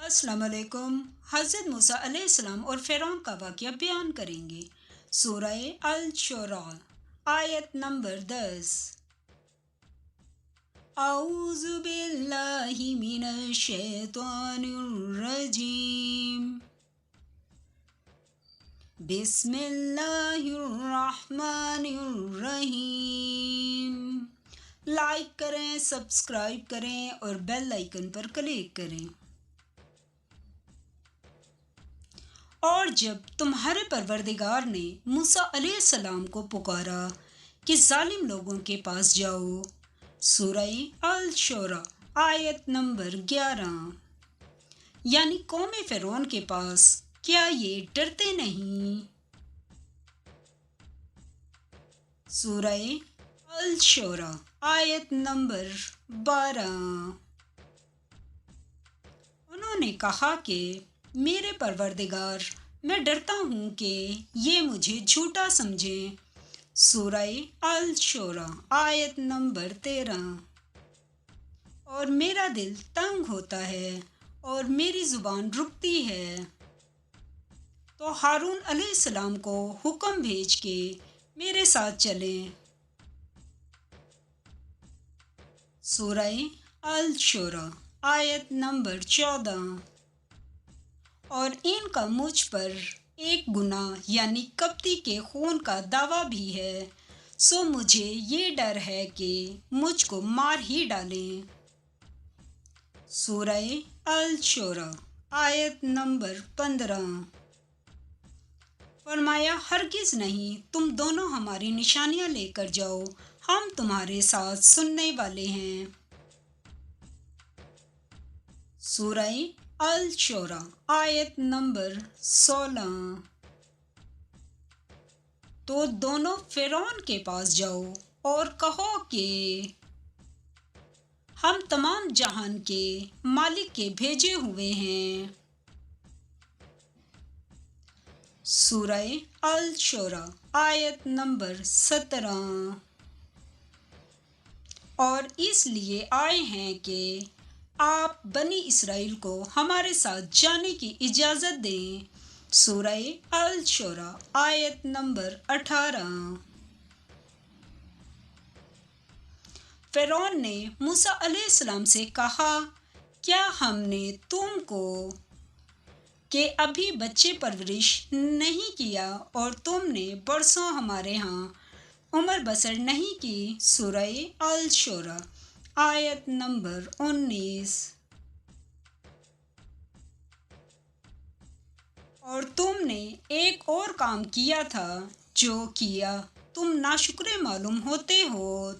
अस्सलाम वालेकुम। हज़रत मूसा अलैहिस्सलाम और फ़िरौन का वाक़या बयान करेंगे। सूरह अल-शुरा आयत नंबर 10। औज़ु बिल्लाहि मिनश शैतानिर रजीम। बिस्मिल्लाहिर रहमानिर रहीम। लाइक करें, सब्सक्राइब करें और बेल आइकन पर क्लिक करें। और जब तुम्हारे परवरदिगार ने मूसा अलैहिस्सलाम को पुकारा कि जालिम लोगों के पास जाओ। सूरह अल-शुरा आयत नंबर 11। यानी कौम फ़िरौन के पास, क्या ये डरते नहीं? सूरह अल-शुरा आयत नंबर 12। उन्होंने कहा कि मेरे परवरदिगार, मैं डरता हूँ कि ये मुझे झूठा समझें। सूरह अल-शुरा आयत नंबर 13। और मेरा दिल तंग होता है और मेरी ज़ुबान रुकती है। तो हारून अलैहिस्सलाम को हुक्म भेज के मेरे साथ चलें। सूरह अल-शुरा आयत नंबर 14। और इनका मुझ पर एक गुनाह यानी कब्ती के खून का दावा भी है, सो मुझे ये डर है कि मुझको मार ही डालें। सूरह अल-शुरा आयत नंबर 15। फरमाया, हरगिज़ नहीं, तुम दोनों हमारी निशानियां लेकर जाओ, हम तुम्हारे साथ सुनने वाले हैं। सूरह अल-शुरा आयत नंबर 16। तो दोनों फ़िरौन के पास जाओ और कहो कि हम तमाम जहान के मालिक के भेजे हुए हैं। सूरह अल-शुरा आयत नंबर 17। और इसलिए आए हैं कि आप बनी इसराइल को हमारे साथ जाने की इजाज़त दें। सूरह अल-शुरा आयत नंबर 18। फ़िरौन ने मूसा अलैहिस्सलाम से कहा, क्या हमने तुमको कि अभी बच्चे परवरिश नहीं किया और तुमने बरसों हमारे यहाँ उम्र बसर नहीं की। सूरह अल-शुरा आयत नंबर 19। और तुमने एक और काम किया था, जो किया तुम नाशुक्रे मालूम होते हो,